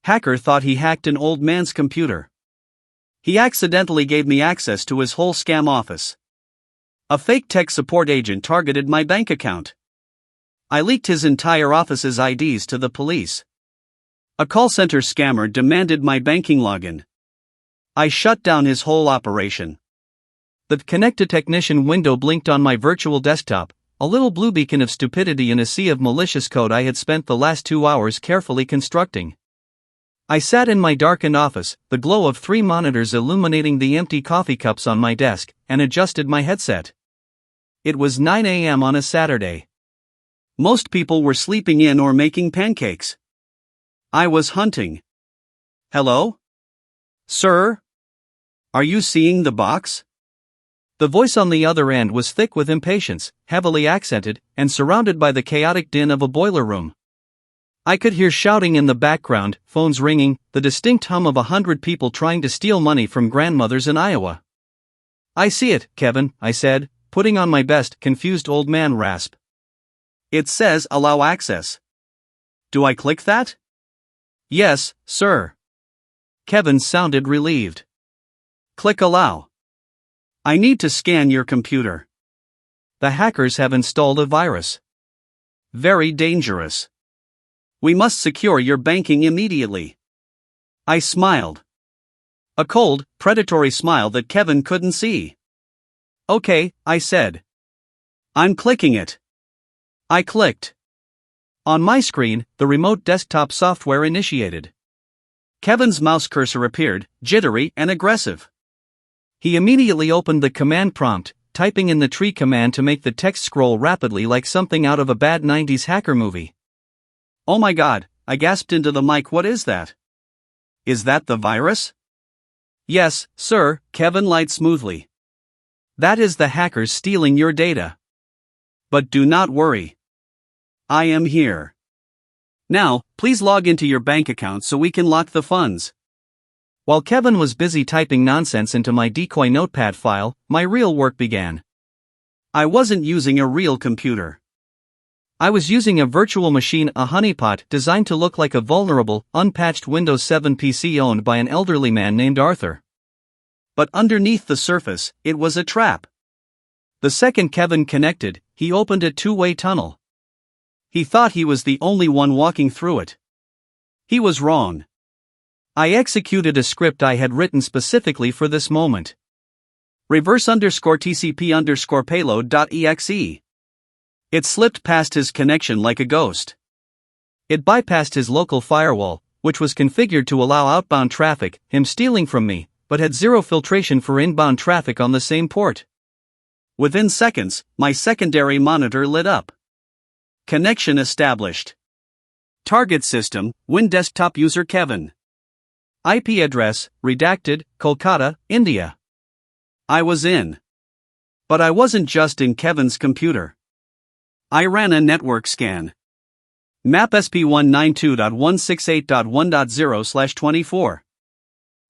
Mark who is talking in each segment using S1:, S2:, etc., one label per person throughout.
S1: Hacker thought he hacked an old man's computer. He accidentally gave me access to his whole scam office. A fake tech support agent targeted my bank account. I leaked his entire office's IDs to the police. A call center scammer demanded my banking login. I shut down his whole operation. The connected technician window blinked on my virtual desktop, a little blue beacon of stupidity in a sea of malicious code I had spent the last 2 hours carefully constructing. I sat in my darkened office, the glow of 3 monitors illuminating the empty coffee cups on my desk, and adjusted my headset. It was 9 a.m. on a Saturday. Most people were sleeping in or making pancakes. I was hunting. Hello? Sir? Are you seeing the box? The voice on the other end was thick with impatience, heavily accented, and surrounded by the chaotic din of a boiler room. I could hear shouting in the background, phones ringing, the distinct hum of 100 people trying to steal money from grandmothers in Iowa. I see it, Kevin, I said, putting on my best confused old man rasp. It says allow access. Do I click that? Yes, sir. Kevin sounded relieved. Click allow. I need to scan your computer. The hackers have installed a virus. Very dangerous. We must secure your banking immediately. I smiled. A cold, predatory smile that Kevin couldn't see. Okay, I said. I'm clicking it. I clicked. On my screen, the remote desktop software initiated. Kevin's mouse cursor appeared, jittery and aggressive. He immediately opened the command prompt, typing in the tree command to make the text scroll rapidly like something out of a bad 90s hacker movie. Oh my God, I gasped into the mic. What is that? Is that the virus? Yes, sir, Kevin lied smoothly. That is the hackers stealing your data. But do not worry. I am here. Now, please log into your bank account so we can lock the funds. While Kevin was busy typing nonsense into my decoy notepad file, my real work began. I wasn't using a real computer. I was using a virtual machine, a honeypot designed to look like a vulnerable, unpatched Windows 7 PC owned by an elderly man named Arthur. But underneath the surface, it was a trap. The second Kevin connected, he opened a two-way tunnel. He thought he was the only one walking through it. He was wrong. I executed a script I had written specifically for this moment. reverse_tcp_payload.exe. It slipped past his connection like a ghost. It bypassed his local firewall, which was configured to allow outbound traffic, him stealing from me, but had zero filtration for inbound traffic on the same port. Within seconds, my secondary monitor lit up. Connection established. Target system, Win desktop user Kevin. IP address, redacted, Kolkata, India. I was in. But I wasn't just in Kevin's computer. I ran a network scan. Map SP192.168.1.0/24.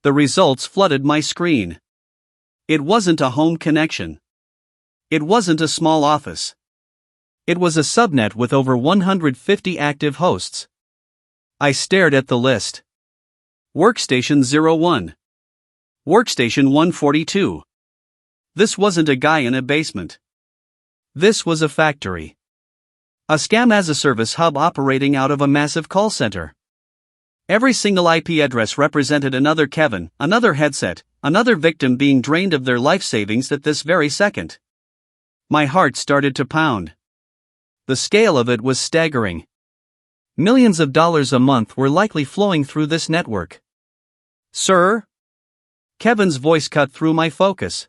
S1: The results flooded my screen. It wasn't a home connection. It wasn't a small office. It was a subnet with over 150 active hosts. I stared at the list. Workstation 01. Workstation 142. This wasn't a guy in a basement. This was a factory. A scam-as-a-service hub operating out of a massive call center. Every single IP address represented another Kevin, another headset, another victim being drained of their life savings at this very second. My heart started to pound. The scale of it was staggering. Millions of dollars a month were likely flowing through this network. Sir? Kevin's voice cut through my focus.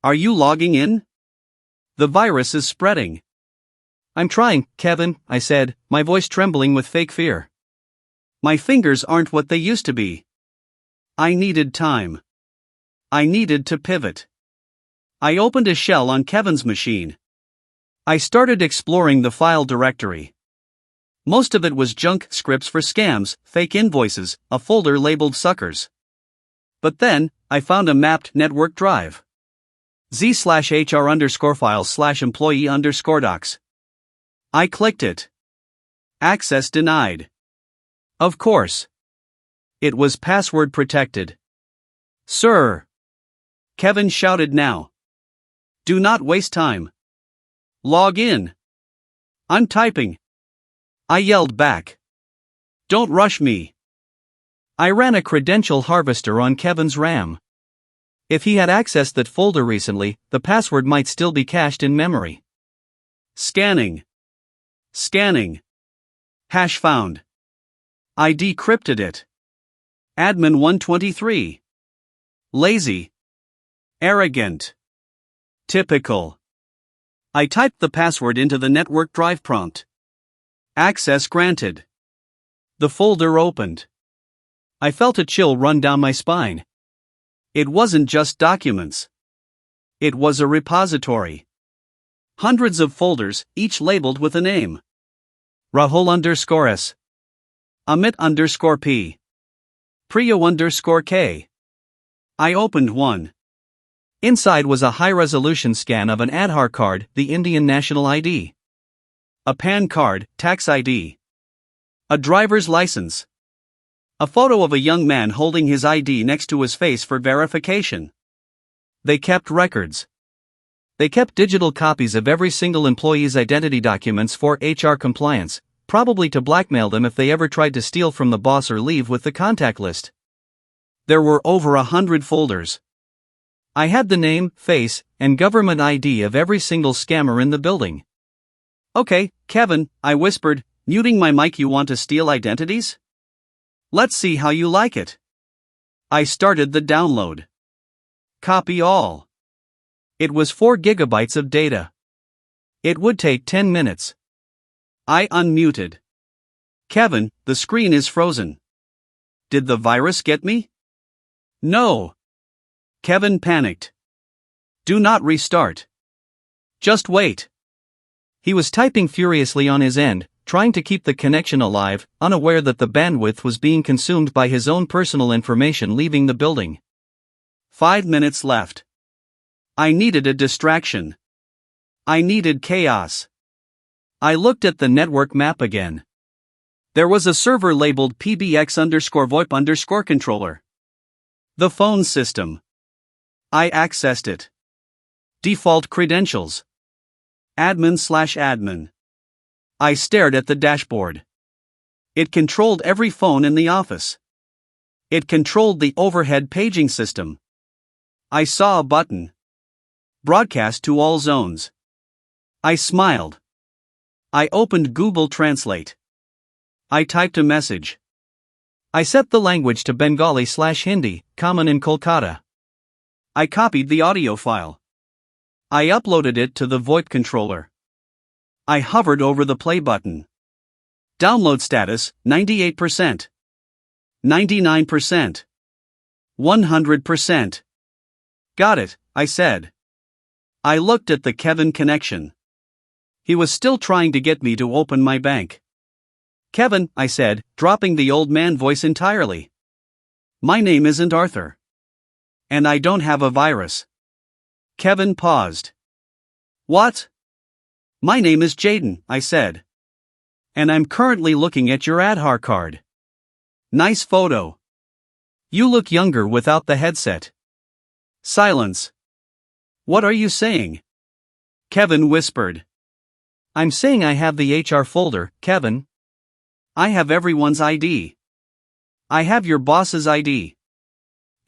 S1: Are you logging in? The virus is spreading. I'm trying, Kevin, I said, my voice trembling with fake fear. My fingers aren't what they used to be. I needed time. I needed to pivot. I opened a shell on Kevin's machine. I started exploring the file directory. Most of it was junk scripts for scams, fake invoices, a folder labeled suckers. But then, I found a mapped network drive. z/hr_files/employee_docs. I clicked it. Access denied. Of course. It was password protected. Sir! Kevin shouted now. Do not waste time. Log in. I'm typing. I yelled back. Don't rush me. I ran a credential harvester on Kevin's RAM. If he had accessed that folder recently, the password might still be cached in memory. Scanning. Scanning. Hash found. I decrypted it. Admin 123. Lazy. Arrogant. Typical. I typed the password into the network drive prompt. Access granted. The folder opened. I felt a chill run down my spine. It wasn't just documents. It was a repository. Hundreds of folders, each labeled with a name. Rahul_S. Amit_P. Priya_K. I opened one. Inside was a high-resolution scan of an Aadhaar card, the Indian national ID. A PAN card, tax ID. A driver's license. A photo of a young man holding his ID next to his face for verification. They kept records. They kept digital copies of every single employee's identity documents for HR compliance, probably to blackmail them if they ever tried to steal from the boss or leave with the contact list. There were over 100 folders. I had the name, face, and government ID of every single scammer in the building. Okay, Kevin, I whispered, muting my mic. You want to steal identities? Let's see how you like it. I started the download. Copy all. It was 4 gigabytes of data. It would take 10 minutes. I unmuted. Kevin, the screen is frozen. Did the virus get me? No. Kevin panicked. Do not restart. Just wait. He was typing furiously on his end, trying to keep the connection alive, unaware that the bandwidth was being consumed by his own personal information leaving the building. 5 minutes left. I needed a distraction. I needed chaos. I looked at the network map again. There was a server labeled PBX_VoIP_controller. The phone system. I accessed it. Default credentials. Admin/admin. I stared at the dashboard. It controlled every phone in the office. It controlled the overhead paging system. I saw a button. Broadcast to all zones. I smiled. I opened Google Translate. I typed a message. I set the language to Bengali/Hindi, common in Kolkata. I copied the audio file. I uploaded it to the VoIP controller. I hovered over the play button. Download status, 98%. 99%. 100%. Got it, I said. I looked at the Kevin connection. He was still trying to get me to open my bank. Kevin, I said, dropping the old man voice entirely. My name isn't Arthur. And I don't have a virus. Kevin paused. What? My name is Jaden, I said. And I'm currently looking at your Aadhaar card. Nice photo. You look younger without the headset. Silence. What are you saying? Kevin whispered. I'm saying I have the HR folder, Kevin. I have everyone's ID. I have your boss's ID.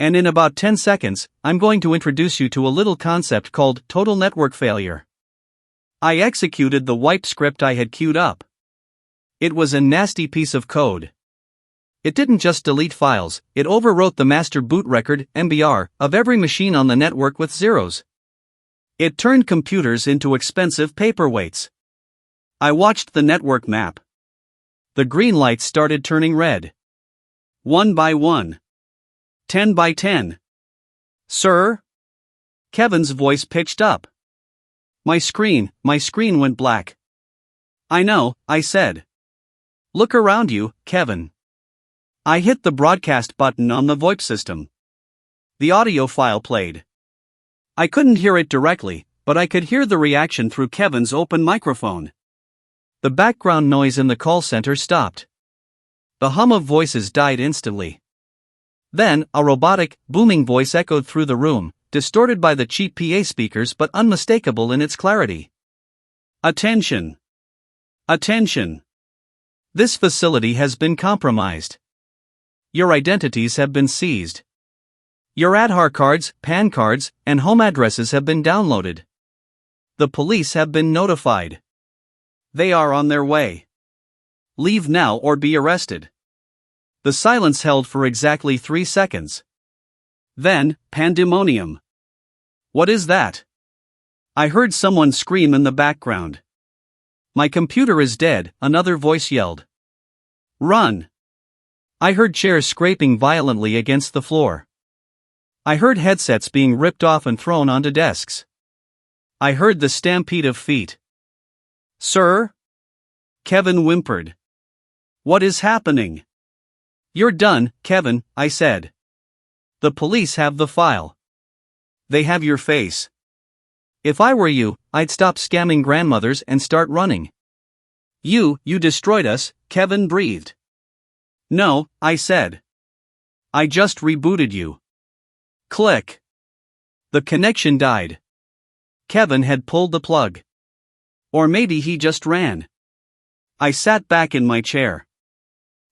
S1: And in about 10 seconds, I'm going to introduce you to a little concept called total network failure. I executed the wipe script I had queued up. It was a nasty piece of code. It didn't just delete files, it overwrote the master boot record, MBR, of every machine on the network with zeros. It turned computers into expensive paperweights. I watched the network map. The green lights started turning red. 1 by 1. 10 by 10. Sir? Kevin's voice pitched up. My screen went black. I know, I said. Look around you, Kevin. I hit the broadcast button on the VoIP system. The audio file played. I couldn't hear it directly, but I could hear the reaction through Kevin's open microphone. The background noise in the call center stopped. The hum of voices died instantly. Then, a robotic, booming voice echoed through the room, distorted by the cheap PA speakers but unmistakable in its clarity. Attention! Attention! This facility has been compromised. Your identities have been seized. Your Aadhaar cards, PAN cards, and home addresses have been downloaded. The police have been notified. They are on their way. Leave now or be arrested. The silence held for exactly 3 seconds. Then, pandemonium. What is that? I heard someone scream in the background. My computer is dead, another voice yelled. Run! I heard chairs scraping violently against the floor. I heard headsets being ripped off and thrown onto desks. I heard the stampede of feet. Sir? Kevin whimpered. What is happening? You're done, Kevin, I said. The police have the file. They have your face. If I were you, I'd stop scamming grandmothers and start running. You destroyed us, Kevin breathed. No, I said. I just rebooted you. Click. The connection died. Kevin had pulled the plug. Or maybe he just ran. I sat back in my chair.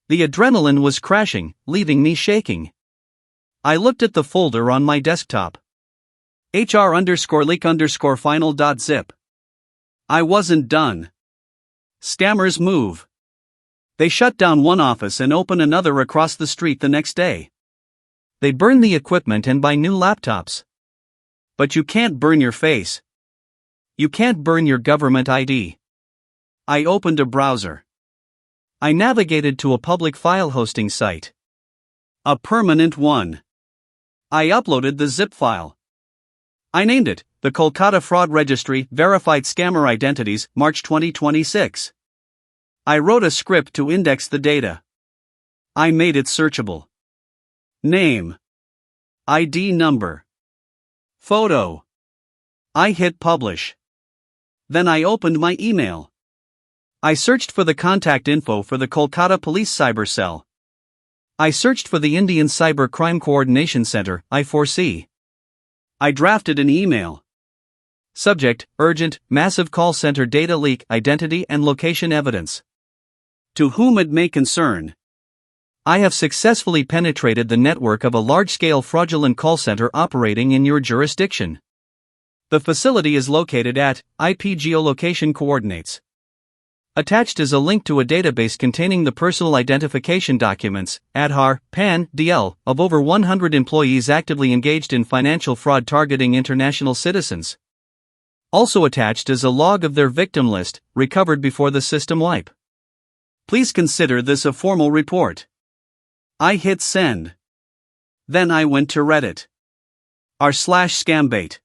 S1: The adrenaline was crashing, leaving me shaking. I looked at the folder on my desktop. HR_leak_final.zip. I wasn't done. Scammers move. They shut down one office and open another across the street the next day. They burn the equipment and buy new laptops. But you can't burn your face. You can't burn your government ID. I opened a browser. I navigated to a public file hosting site. A permanent one. I uploaded the zip file. I named it, the Kolkata Fraud Registry Verified Scammer Identities, March 2026. I wrote a script to index the data. I made it searchable. Name. ID number. Photo. I hit publish. Then I opened my email. I searched for the contact info for the Kolkata Police Cyber Cell. I searched for the Indian Cyber Crime Coordination Center, I4C. I drafted an email. Subject, urgent, massive call center data leak, identity and location evidence. To whom it may concern. I have successfully penetrated the network of a large-scale fraudulent call center operating in your jurisdiction. The facility is located at IP geolocation coordinates. Attached is a link to a database containing the personal identification documents, Aadhaar, PAN, DL, of over 100 employees actively engaged in financial fraud targeting international citizens. Also attached is a log of their victim list, recovered before the system wipe. Please consider this a formal report. I hit send. Then I went to Reddit. r/scambait.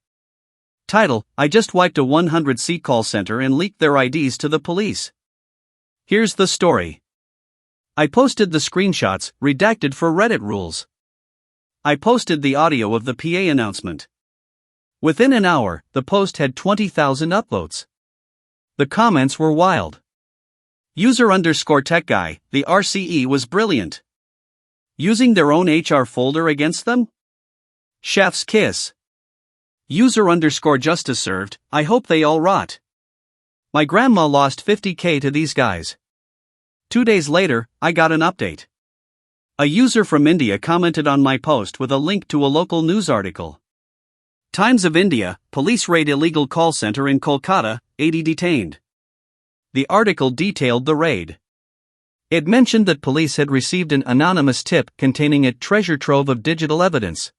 S1: Title, I just wiped a 100-seat call center and leaked their IDs to the police. Here's the story. I posted the screenshots, redacted for Reddit rules. I posted the audio of the PA announcement. Within an hour, the post had 20,000 upvotes. The comments were wild. User_tech guy, the RCE was brilliant. Using their own HR folder against them? Chef's kiss. User_justice served, I hope they all rot. My grandma lost $50K to these guys. 2 days later, I got an update. A user from India commented on my post with a link to a local news article. Times of India, police raid illegal call center in Kolkata, 80 detained. The article detailed the raid. It mentioned that police had received an anonymous tip containing a treasure trove of digital evidence.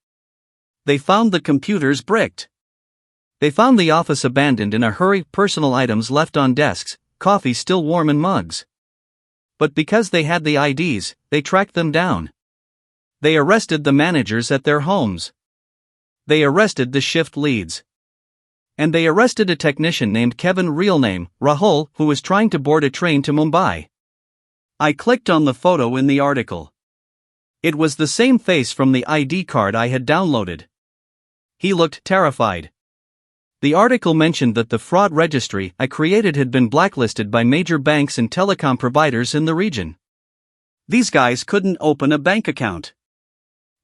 S1: They found the computers bricked. They found the office abandoned in a hurry, personal items left on desks, coffee still warm in mugs. But because they had the IDs, they tracked them down. They arrested the managers at their homes. They arrested the shift leads. And they arrested a technician named Kevin, real name, Rahul, who was trying to board a train to Mumbai. I clicked on the photo in the article. It was the same face from the ID card I had downloaded. He looked terrified. The article mentioned that the fraud registry I created had been blacklisted by major banks and telecom providers in the region. These guys couldn't open a bank account.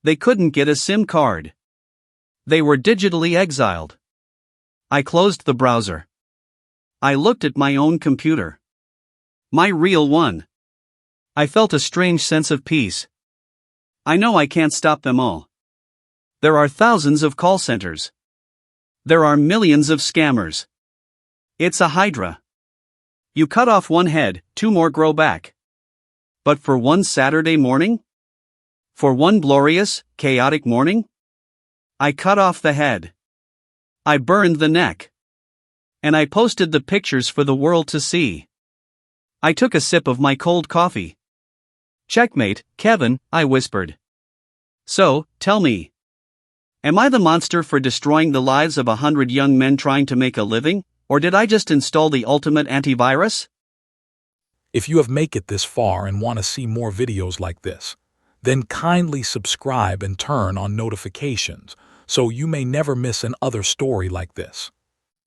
S1: They couldn't get a SIM card. They were digitally exiled. I closed the browser. I looked at my own computer. My real one. I felt a strange sense of peace. I know I can't stop them all. There are thousands of call centers. There are millions of scammers. It's a hydra. You cut off one head, 2 more grow back. But for one Saturday morning? For one glorious, chaotic morning? I cut off the head. I burned the neck. And I posted the pictures for the world to see. I took a sip of my cold coffee. Checkmate, Kevin, I whispered. So, tell me. Am I the monster for destroying the lives of 100 young men trying to make a living, or did I just install the ultimate antivirus?
S2: If you have made it this far and want to see more videos like this, then kindly subscribe and turn on notifications so you may never miss another story like this.